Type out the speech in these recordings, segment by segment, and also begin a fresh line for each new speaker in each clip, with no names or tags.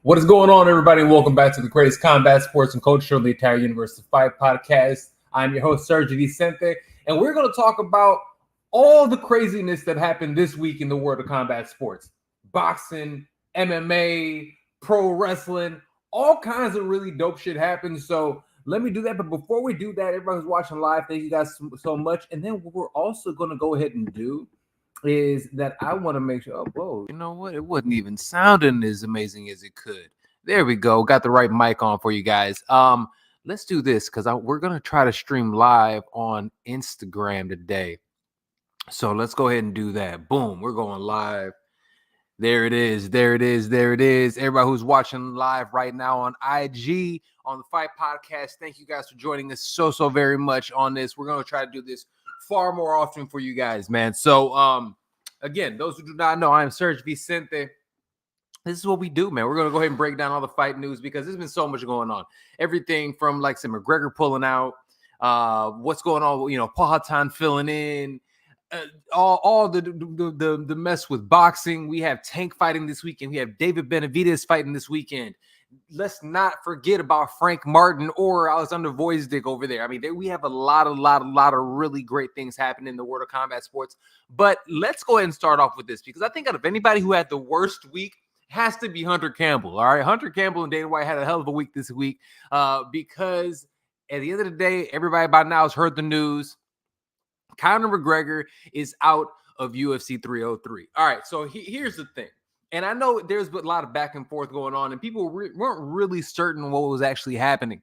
What is going on, everybody? And welcome back to the greatest combat sports and culture show in the entire universe, the Fight Podcast. I'm your host, SERG VICENTE, and we're going to talk about all the craziness that happened this week in the world of combat sports. Boxing, MMA, pro wrestling, all kinds of really dope shit happened. So let me do that. But before we do that, everybody who's watching live, thank you guys so much. And then what we're also going to go ahead and do is that I want to make sure,
You know what? It wasn't even sounding as amazing as it could. There we go. Got the right mic on for you guys. Let's do this because we're going to try to stream live on Instagram today. So let's go ahead and do that. Boom. We're going live. There it is. There it is. There it is. Everybody who's watching live right now on IG, on the Fight Podcast, thank you guys for joining us so very much on this. We're going to try to do this far more often for you guys, man. So, again, those who do not know, I'm SERG VICENTE. This is what we do, man. We're going to go ahead and break down all the fight news because there's been so much going on. Everything from, like, some Mcgregor pulling out, what's going on, you know, Powhatan filling in, all the mess with boxing. We have Tank fighting this weekend. We have David Benavidez fighting this weekend. Let's not forget about Frank Martin or Alexander Voizdik over there. I mean, we have a lot of really great things happening in the world of combat sports. But let's go ahead and start off with this because I think out of anybody who had the worst week has to be Hunter Campbell. All right, Hunter Campbell and Dana White had a hell of a week this week because at the end of the day, everybody by now has heard the news. Conor McGregor is out of UFC 303. All right, so here's the thing. And I know there's a lot of back and forth going on, and people weren't really certain what was actually happening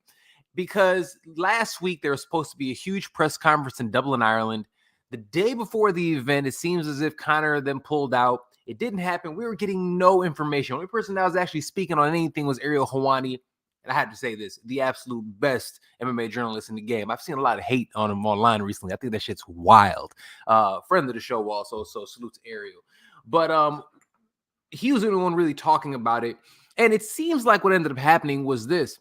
because last week there was supposed to be a huge press conference in Dublin, Ireland. The day before the event, it seems as if Conor then pulled out. It didn't happen. We were getting no information. The only person that was actually speaking on anything was Ariel Helwani. And I had to say this, the absolute best MMA journalist in the game. I've seen a lot of hate on him online recently. I think that shit's wild. Friend of the show also, so salute to Ariel. But he was the only one really talking about it. And it seems like what ended up happening was this.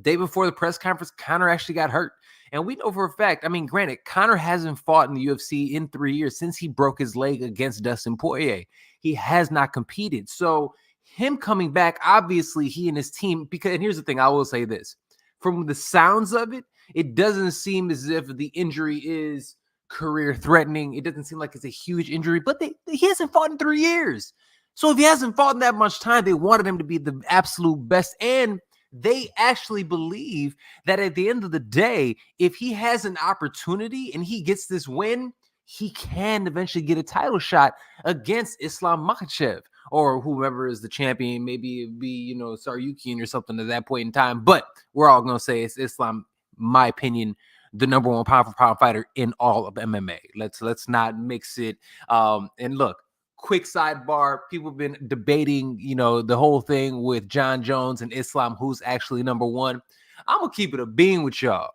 Day before the press conference, Conor actually got hurt. And we know for a fact, I mean, granted, Conor hasn't fought in the UFC in 3 years since he broke his leg against Dustin Poirier. He has not competed. So him coming back, obviously he and his team, because, and here's the thing, I will say this. From the sounds of it, it doesn't seem as if the injury is career threatening. It doesn't seem like it's a huge injury, but he hasn't fought in 3 years. So if he hasn't fought in that much time, they wanted him to be the absolute best. And they actually believe that at the end of the day, if he has an opportunity and he gets this win, he can eventually get a title shot against Islam Makhachev or whoever is the champion. Maybe it'd be, you know, Saryukian or something at that point in time. But we're all going to say it's Islam, my opinion, the number one pound for pound fighter in all of MMA. Let's not mix it. And look, quick sidebar, people have been debating, you know, the whole thing with John Jones and Islam, who's actually number one. I'm going to keep it a bean with y'all.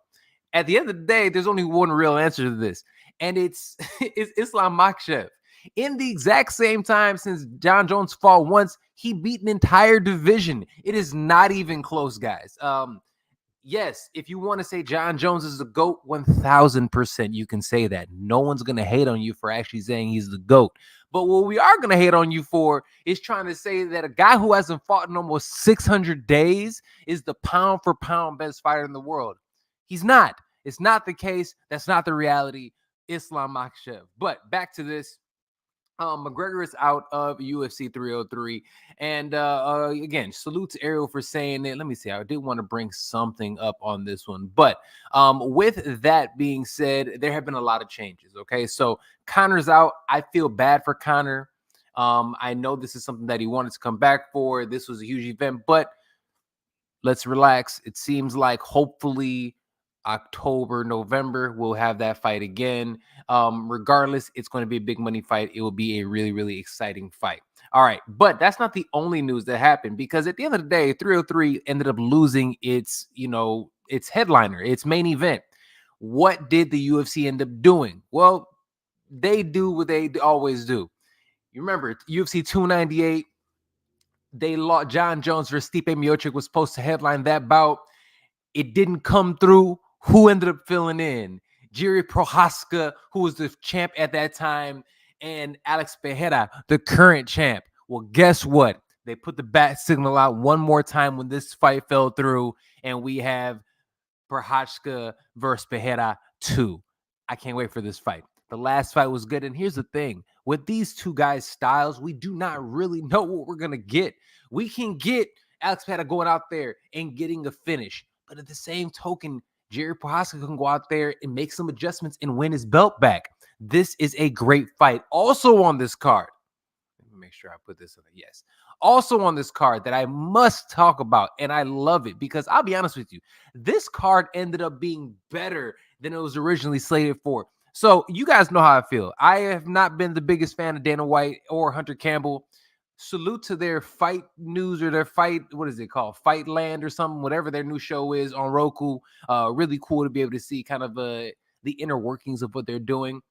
At the end of the day, there's only one real answer to this, and it's Islam Makhachev. In the exact same time since John Jones fought once, he beat an entire division. It is not even close, guys. Yes, if you want to say John Jones is the GOAT, 1,000% you can say that. No one's going to hate on you for actually saying he's the GOAT. But what we are going to hate on you for is trying to say that a guy who hasn't fought in almost 600 days is the pound for pound best fighter in the world. He's not. It's not the case. That's not the reality. Islam Makhachev. But back to this. McGregor is out of UFC 303. And again, salute to Ariel for saying it. Let me see. I did want to bring something up on this one. But with that being said, there have been a lot of changes. Okay, so Conor's out. I feel bad for Conor. I know this is something that he wanted to come back for. This was a huge event, but let's relax. It seems like hopefully October, November, we'll have that fight again. Regardless, it's going to be a big money fight. It will be a really exciting fight. All right, but that's not the only news that happened because at the end of the day, 303 ended up losing its, you know, its headliner, its main event. What did the UFC end up doing? Well, they do what they always do. You remember UFC 298, they lost. John Jones versus Stipe Miocic was supposed to headline that bout. It didn't come through. Who ended up filling in? Jiri Prochazka, who was the champ at that time, and Alex Pereira, the current champ. Well, guess what? They put the bat signal out one more time when this fight fell through, and we have Prochazka versus Pereira 2. I can't wait for this fight. The last fight was good. And here's the thing. With these two guys' styles, we do not really know what we're going to get. We can get Alex Pereira going out there and getting a finish. But at the same token, Jerry Prochazka can go out there and make some adjustments and win his belt back. This is a great fight. Also on this card, let me make sure I put this on the yes. Also on this card that I must talk about, and I love it because I'll be honest with you, this card ended up being better than it was originally slated for. So you guys know how I feel. I have not been the biggest fan of Dana White or Hunter Campbell. Salute to their fight news or their fight, what is it called? Fight Land or something, whatever their new show is on Roku. Really cool to be able to see kind of the inner workings of what they're doing.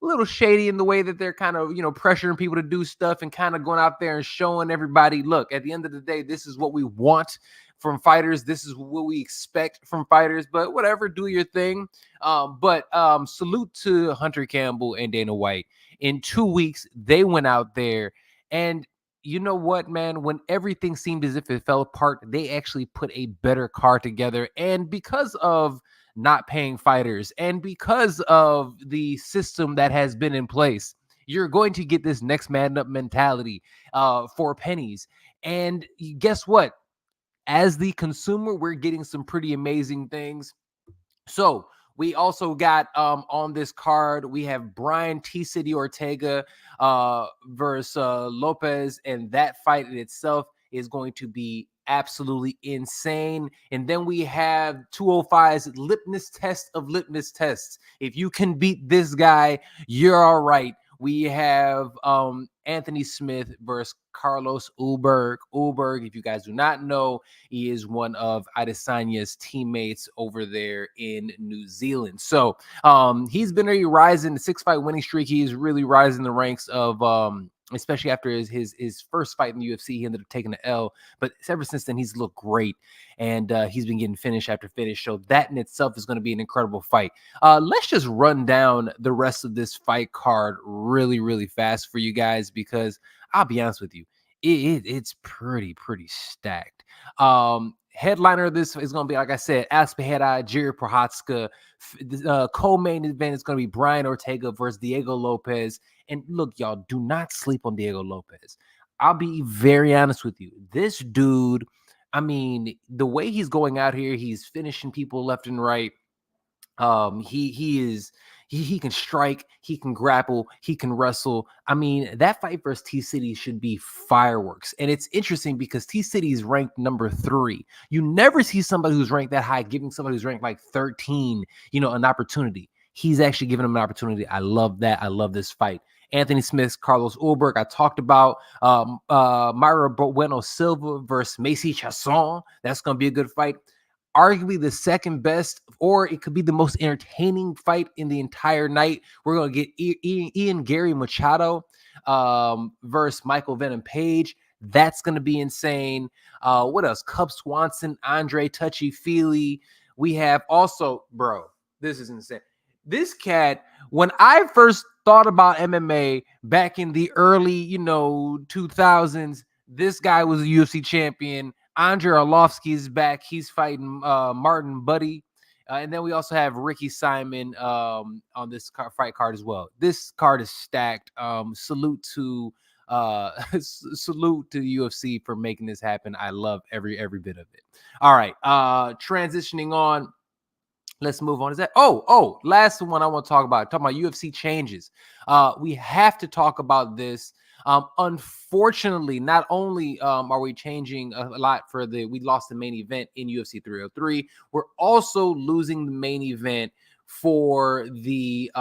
A little shady in the way that they're kind of, pressuring people to do stuff and kind of going out there and showing everybody, look, at the end of the day, this is what we want from fighters. This is what we expect from fighters, but whatever, do your thing. But salute to Hunter Campbell and Dana White. In 2 weeks, they went out there and you know what, man, when everything seemed as if it fell apart, they actually put a better card together. And because of not paying fighters and because of the system that has been in place, you're going to get this next man up mentality for pennies. And guess what? As the consumer, we're getting some pretty amazing things. So we also got on this card, we have Brian T. City Ortega versus Lopez, and that fight in itself is going to be absolutely insane. And then we have 205's litmus test of litmus tests. If you can beat this guy, you're all right. We have Anthony Smith versus Carlos Ulberg. Ulberg, if you guys do not know, he is one of Adesanya's teammates over there in New Zealand. So he's been really rising the 6-fight winning streak. He is really rising the ranks of especially after his first fight in the UFC. He ended up taking the L, but ever since then he's looked great, and he's been getting finish after finish. So that in itself is going to be an incredible fight. Let's just run down the rest of this fight card really, really fast for you guys, because I'll be honest with you, it's pretty stacked. Headliner of this is going to be, like I said, Alex Pereira, Jerry Prochazka. Co-main event is going to be Brian Ortega versus Diego Lopez. And look, y'all, do not sleep on Diego Lopez. I'll be very honest with you. This dude, I mean, the way he's going out here, he's finishing people left and right. He can strike, he can grapple, he can wrestle. I mean, that fight versus T-City should be fireworks. And it's interesting because T-City is ranked number 3. You never see somebody who's ranked that high giving somebody who's ranked like 13, an opportunity. He's actually giving him an opportunity. I love that. I love this fight. Anthony Smith, Carlos Ulberg, I talked about. Myra Bueno Silva versus Macy Chasson. That's going to be a good fight. Arguably the second best, or it could be the most entertaining fight in the entire night. We're going to get Ian Gary Machado versus Michael Venom Page. That's going to be insane. What else? Cub Swanson, Andre Touchy-Feely. We have also, bro, this is insane. This cat, when I first thought about MMA back in the early, 2000s, this guy was a UFC champion. Andrei Arlovsky is back. He's fighting Martin Buddy. And then we also have Ricky Simon on this fight card as well. This card is stacked. Salute to the UFC for making this happen. I love every bit of it. All right. Transitioning on. Let's move on. Is that last one I want to talk about UFC changes. We have to talk about this. Unfortunately, not only are we changing a lot we lost the main event in UFC 303, we're also losing the main event for the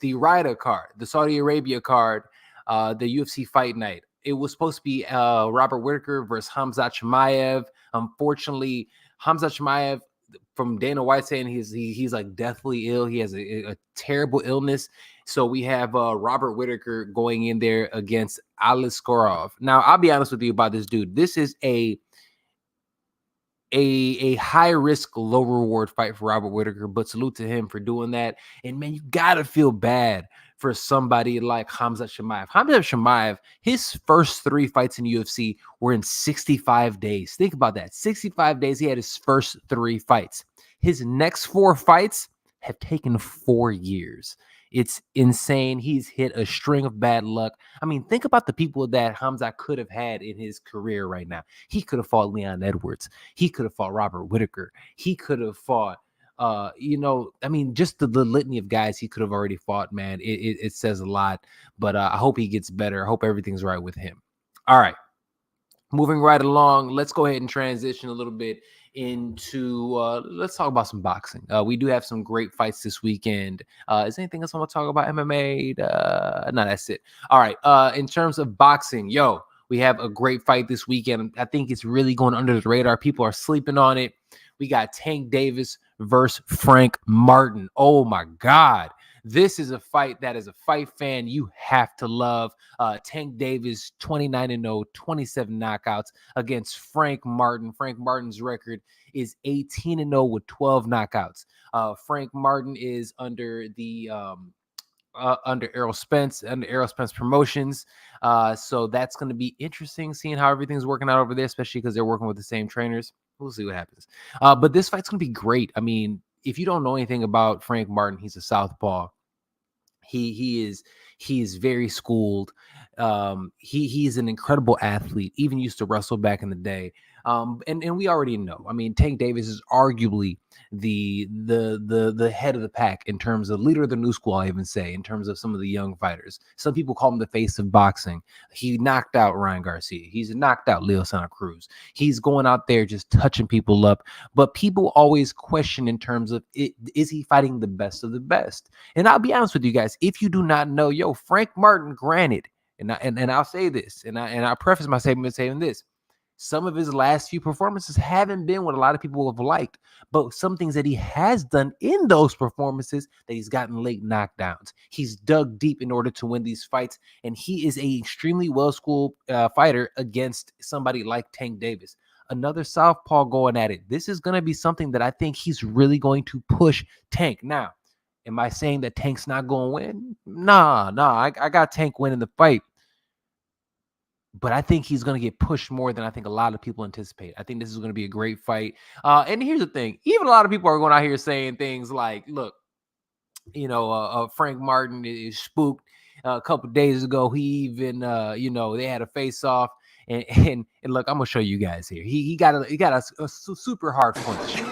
Ryder card, the Saudi Arabia card, the UFC Fight Night. It was supposed to be Robert Whittaker versus Khamzat Chimaev. Unfortunately, Khamzat Chimaev, from Dana White saying he's like deathly ill. He has a terrible illness. So we have Robert Whittaker going in there against Aliskerov. Now, I'll be honest with you about this dude. This is a a high risk, low reward fight for Robert Whittaker, but salute to him for doing that. And man, you gotta feel bad for somebody like Khamzat Chimaev. Khamzat Chimaev, his first 3 fights in UFC were in 65 days. Think about that. 65 days, he had his first 3 fights. His next 4 fights have taken 4 years. It's insane. He's hit a string of bad luck. I mean, think about the people that Khamzat could have had in his career right now. He could have fought Leon Edwards. He could have fought Robert Whittaker. He could have fought, I mean, just the litany of guys he could have already fought, man. It says a lot, but I hope he gets better. I hope everything's right with him. All right. Moving right along, let's go ahead and transition a little bit into let's talk about some boxing. We do have some great fights this weekend. Is anything else I want to talk about? MMA? No, that's it. All right. In terms of boxing, we have a great fight this weekend. I think it's really going under the radar. People are sleeping on it. We got Tank Davis versus Frank Martin. Oh my God. This is a fight that, as a fight fan, you have to love. Tank Davis, 29-0, 27 knockouts against Frank Martin. Frank Martin's record is 18-0 with 12 knockouts. Frank Martin is under the under Errol Spence Promotions. So that's going to be interesting, seeing how everything's working out over there, especially because they're working with the same trainers. We'll see what happens. But this fight's going to be great. I mean, if you don't know anything about Frank Martin, he's a southpaw. He is very schooled. He's an incredible athlete. Even used to wrestle back in the day. And we already know. I mean, Tank Davis is arguably the head of the pack in terms of leader of the new school. I even say, in terms of some of the young fighters. Some people call him the face of boxing. He knocked out Ryan Garcia. He's knocked out Leo Santa Cruz. He's going out there just touching people up. But people always question in terms of is he fighting the best of the best? And I'll be honest with you guys, if you do not know, Frank Martin, granted, and I'll say this, and I preface my statement saying this. Some of his last few performances haven't been what a lot of people have liked, but some things that he has done in those performances that he's gotten late knockdowns. He's dug deep in order to win these fights, and he is a extremely well-schooled fighter against somebody like Tank Davis. Another southpaw going at it. This is going to be something that I think he's really going to push Tank. Now, am I saying that Tank's not going to win? Nah, I got Tank winning the fight. But I think he's going to get pushed more than I think a lot of people anticipate. I think this is going to be a great fight. And here's the thing. Even a lot of people are going out here saying things like, look, Frank Martin is spooked. A couple days ago, he even, they had a face-off. And look, I'm going to show you guys here. He got a super hard punch.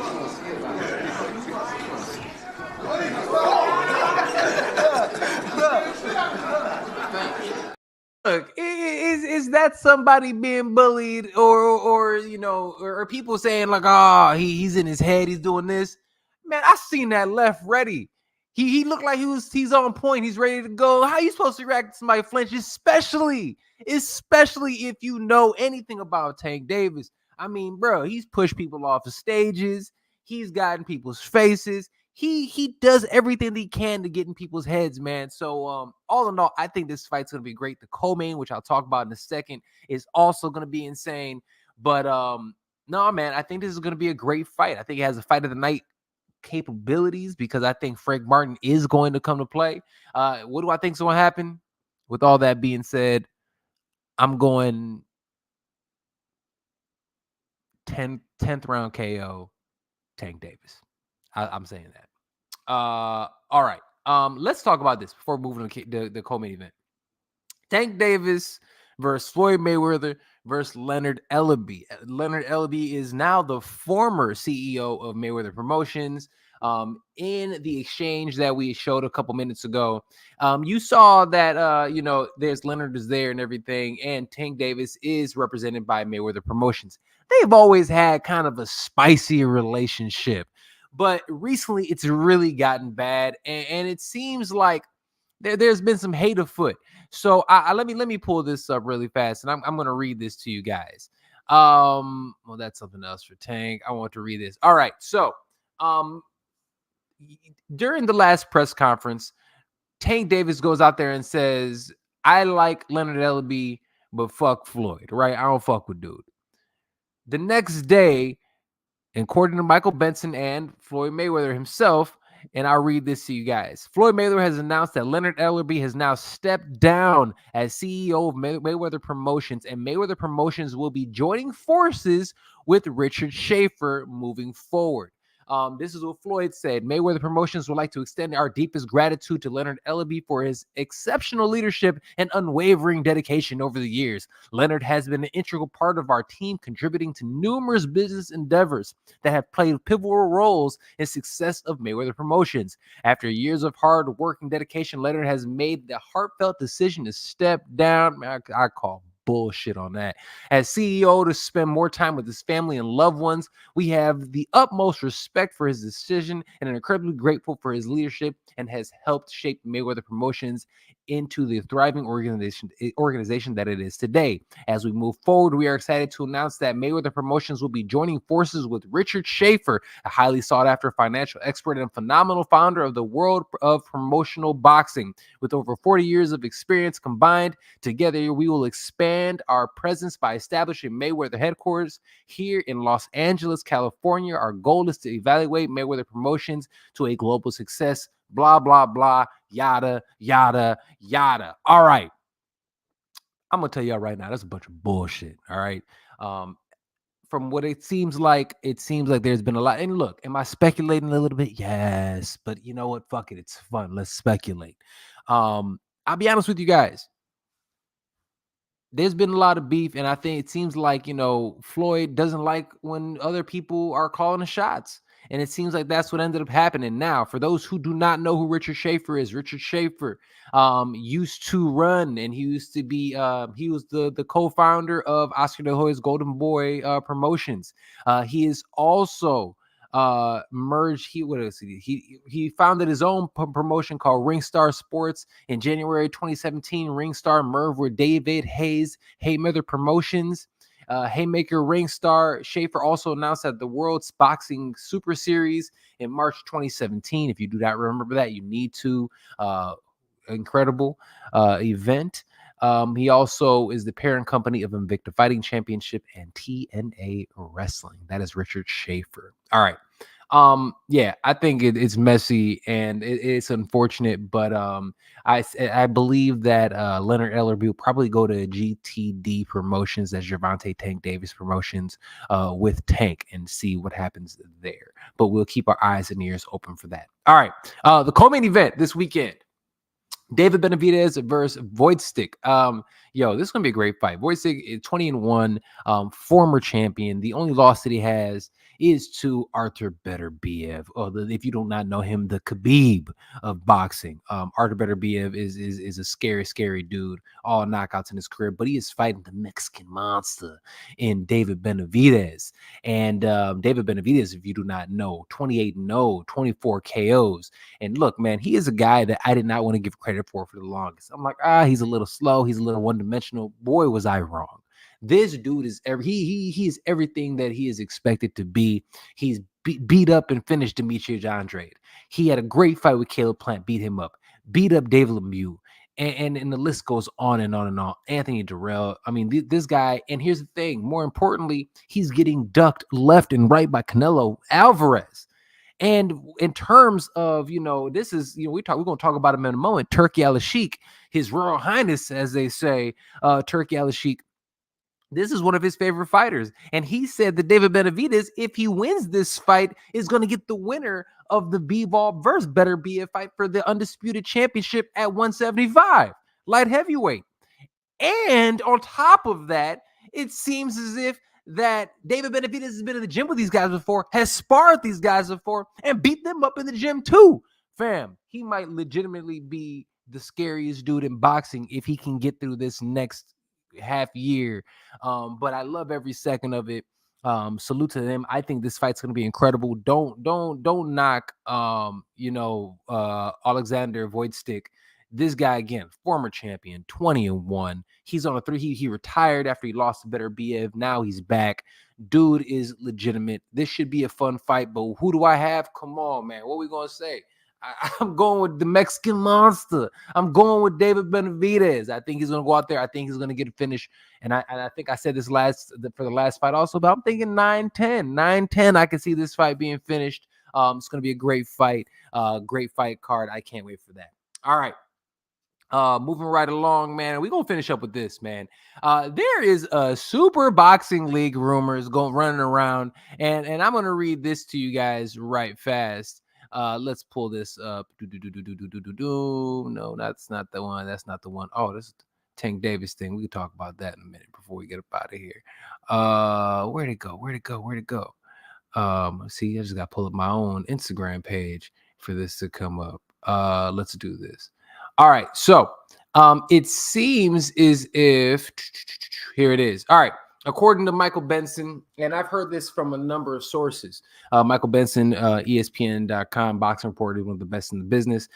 Look, is that somebody being bullied or people saying like, he's in his head, he's doing this? Man, I seen that left ready. He looked like he's on point, he's ready to go. How you supposed to react to somebody flinch, especially if you know anything about Tank Davis? I mean, bro, he's pushed people off the stages, he's gotten people's faces. He does everything that he can to get in people's heads, man. So all in all, I think this fight's going to be great. The co-main, which I'll talk about in a second, is also going to be insane. But no, man, I think this is going to be a great fight. I think it has a fight of the night capabilities because I think Frank Martin is going to come to play. What do I think is going to happen? With all that being said, I'm going 10th round KO, Tank Davis. I'm saying that. All right. Let's talk about this before moving to the co-main event. Tank Davis versus Floyd Mayweather versus Leonard Ellaby. Leonard Ellaby is now the former CEO of Mayweather Promotions. In the exchange that we showed a couple minutes ago, you saw that there's Leonard is there and everything, and Tank Davis is represented by Mayweather Promotions. They've always had kind of a spicy relationship. But recently, it's really gotten bad, and it seems like there's been some hate afoot. So let me pull this up really fast, and I'm going to read this to you guys. Well, that's something else for Tank. I want to read this. All right. So during the last press conference, Tank Davis goes out there and says, "I like Leonard Ellaby, but fuck Floyd. Right? I don't fuck with dude." The next day, according to Michael Benson and Floyd Mayweather himself, and I'll read this to you guys. Floyd Mayweather has announced that Leonard Ellerbe has now stepped down as CEO of Mayweather Promotions, and Mayweather Promotions will be joining forces with Richard Schaefer moving forward. This is what Floyd said. Mayweather Promotions would like to extend our deepest gratitude to Leonard Ellerbe for his exceptional leadership and unwavering dedication over the years. Leonard has been an integral part of our team, contributing to numerous business endeavors that have played pivotal roles in success of Mayweather Promotions. After years of hard work and dedication, Leonard has made the heartfelt decision to step down. Man, I call bullshit on that. As CEO, to spend more time with his family and loved ones. We have the utmost respect for his decision and are incredibly grateful for his leadership and has helped shape Mayweather Promotions into the thriving organization that it is today. As we move forward, we are excited to announce that Mayweather Promotions will be joining forces with Richard Schaefer, a highly sought-after financial expert and phenomenal founder of the world of promotional boxing. With over 40 years of experience combined, together we will expand our presence by establishing Mayweather headquarters here in Los Angeles, California. Our goal is to evaluate Mayweather Promotions to a global success. Blah, blah, blah, yada, yada, yada. All right. I'm going to tell y'all right now, that's a bunch of bullshit. All right. From what it seems like there's been a lot. And look, am I speculating a little bit? Yes. But you know what? Fuck it. It's fun. Let's speculate. I'll be honest with you guys. There's been a lot of beef, and I think it seems like, Floyd doesn't like when other people are calling the shots. And it seems like that's what ended up happening. Now, for those who do not know who Richard Schaefer is, Richard Schaefer used to run, and he used to be, he was the co-founder of Oscar De La Hoya's Golden Boy Promotions. He is also merged. He founded his own promotion called Ringstar Sports in January 2017. Ringstar merged with David Hayes Haymaker Promotions. Haymaker Ringstar. Schaefer also announced that the World's Boxing Super Series in March 2017. If you do not remember that, you need to. Incredible event. He also is the parent company of Invicta Fighting Championship and TNA Wrestling. That is Richard Schaefer. All right. Yeah, I think it's messy and it's unfortunate, but I believe that Leonard Ellerbe will probably go to GTD Promotions, that's Gervonta Tank Davis Promotions, with Tank, and see what happens there. But we'll keep our eyes and ears open for that. All right, the co-main event this weekend. David Benavidez versus Voidstick. This is gonna be a great fight. Voidstick is 20-1, former champion. The only loss that he has is to Arthur Beterbiev. If you do not know him, the Khabib of boxing. Arthur Beterbiev is a scary dude. All knockouts in his career, but he is fighting the Mexican monster in David Benavidez. And David Benavidez, if you do not know, 28-0, 24 KOs. And look, man, he is a guy that I did not want to give credit for the longest. I'm like, he's a little slow. He's a little one-dimensional. Boy, was I wrong. This dude is he is everything that he is expected to be. He's beat up and finished Demetrius Andrade. He had a great fight with Caleb Plant, beat him up, beat up David Lemieux. And the list goes on and on and on. Anthony Durrell. I mean, this guy. And here's the thing. More importantly, he's getting ducked left and right by Canelo Alvarez. And in terms of, this is, we're going to talk about him in a moment. Turki Al-Sheikh, His Royal Highness, as they say, Turki Al-Sheikh. This is one of his favorite fighters. And he said that David Benavidez, if he wins this fight, is going to get the winner of the Bivol versus Beterbiev fight for the undisputed championship at 175, light heavyweight. And on top of that, it seems as if that David Benavidez has been in the gym with these guys before, has sparred these guys before, and beat them up in the gym too. Fam, he might legitimately be the scariest dude in boxing if he can get through this next half year. But I love every second of it. Salute to them. I think this fight's gonna be incredible. Don't knock Alexander Voidstick. This guy, again, former champion, 20-1. He's on a 3. He retired after he lost to Beterbiev. Now he's back. Dude is legitimate. This should be a fun fight, but who do I have? Come on, man. What are we going to say? I'm going with the Mexican monster. I'm going with David Benavidez. I think he's going to go out there. I think he's going to get a finish. And I think I said this for the last fight also, but I'm thinking 9-10. 9-10, I can see this fight being finished. It's going to be a great fight. Great fight card. I can't wait for that. All right. Moving right along, man. We're gonna finish up with this, man. There is a super boxing league rumors running around, and I'm gonna read this to you guys right fast. Let's pull this up. No, that's not the one. That's not the one. Oh, this is the Tank Davis thing. We can talk about that in a minute before we get up out of here. Where'd it go? Where'd it go? Where'd it go? See, I just got to pull up my own Instagram page for this to come up. Let's do this. All right, so it seems as if here it is. All right, according to Michael Benson, and I've heard this from a number of sources. Michael Benson, ESPN.com, boxing reporter, one of the best in the business.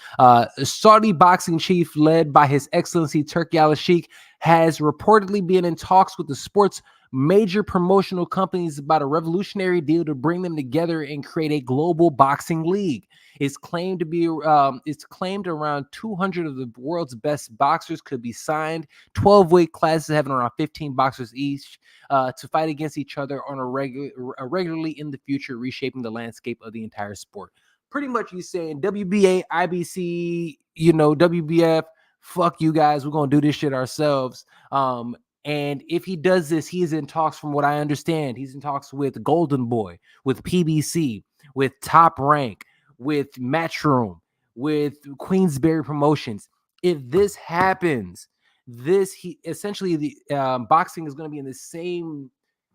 Saudi boxing chief, led by His Excellency Turki Al-Sheikh, has reportedly been in talks with the sport's major promotional companies about a revolutionary deal to bring them together and create a global boxing league. It's claimed around 200 of the world's best boxers could be signed. 12 weight classes having around 15 boxers each to fight against each other on regularly in the future, reshaping the landscape of the entire sport. Pretty much he's saying WBA, IBC, WBF, fuck you guys, we're gonna do this shit ourselves. And if he does this, he is in talks, from what I understand. He's in talks with Golden Boy, with PBC, with Top Rank, with Matchroom, with Queensberry Promotions. If this happens, essentially the boxing is going to be in the same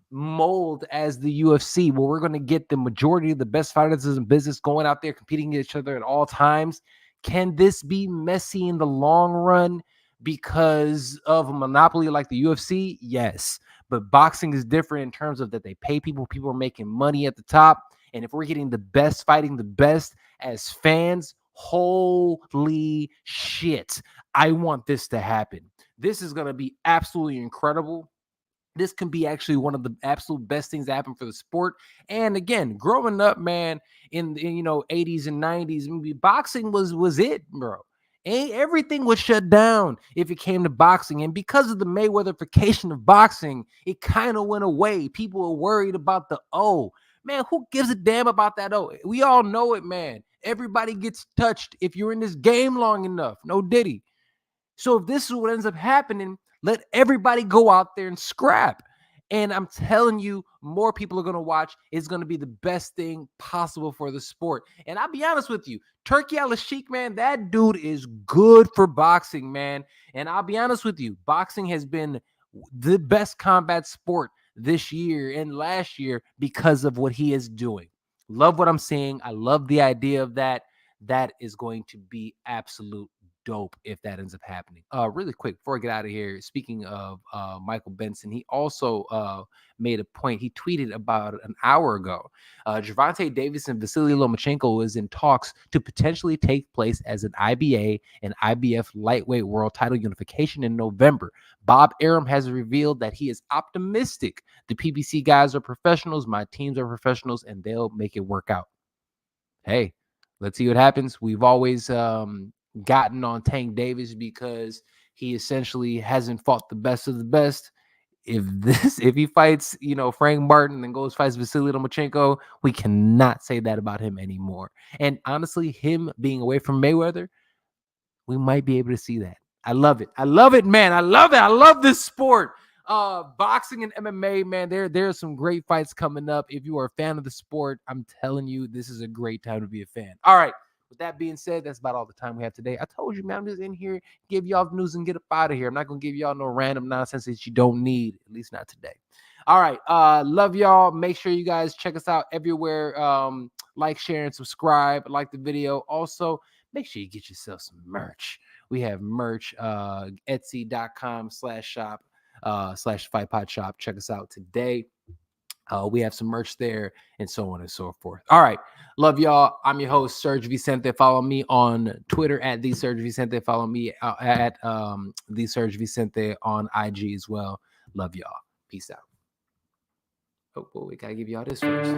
mold as the UFC, where we're going to get the majority of the best fighters in business going out there competing against each other at all times. Can this be messy in the long run because of a monopoly like the UFC? Yes, but boxing is different in terms of that they pay people. People are making money at the top. And if we're getting the best fighting the best as fans, holy shit, I want this to happen. This is going to be absolutely incredible. This can be actually one of the absolute best things that happen for the sport. And again, growing up, man, in 80s and 90s, boxing was it, bro. Everything was shut down if it came to boxing. And because of the Mayweatherification of boxing, it kind of went away. People were worried about the man, who gives a damn about that? We all know it, man. Everybody gets touched if you're in this game long enough. No diddy. So if this is what ends up happening, let everybody go out there and scrap. And I'm telling you, more people are going to watch. It's going to be the best thing possible for the sport. And I'll be honest with you, Turki Al-Sheikh, man, that dude is good for boxing, man. And I'll be honest with you, boxing has been the best combat sport this year and last year because of what he is doing. Love what I'm seeing. I love the idea of that. That is going to be absolute dope if that ends up happening. Really quick before I get out of here, speaking of Michael Benson, he also made a point. He tweeted about an hour ago. Gervonta Davis and Vasily Lomachenko is in talks to potentially take place as an IBA and IBF lightweight world title unification in November. Bob Arum has revealed that he is optimistic. The PBC guys are professionals, my teams are professionals, and they'll make it work out. Hey, let's see what happens. We've always gotten on Tank Davis because he essentially hasn't fought the best of the best. If he fights, Frank Martin and fights Vasily Lomachenko, we cannot say that about him anymore. And honestly, him being away from Mayweather, we might be able to see that. I love it. I love it, man. I love it. I love this sport. Boxing and MMA, man, there are some great fights coming up. If you are a fan of the sport, I'm telling you, this is a great time to be a fan. All right. With that being said, that's about all the time we have today. I told you, man, I'm just in here, give y'all the news and get up out of here. I'm not going to give y'all no random nonsense that you don't need, at least not today. All right. Love y'all. Make sure you guys check us out everywhere. Like, share, and subscribe. Like the video. Also, make sure you get yourself some merch. We have merch, Etsy.com/shop. /Fight Pod Shop. Check us out today. We have some merch there and so on and so forth. All right. Love y'all. I'm your host, Serg Vicente. Follow me on Twitter at the Serg Vicente. Follow me at the Serg Vicente on IG as well. Love y'all. Peace out. Oh, we got to give y'all this first.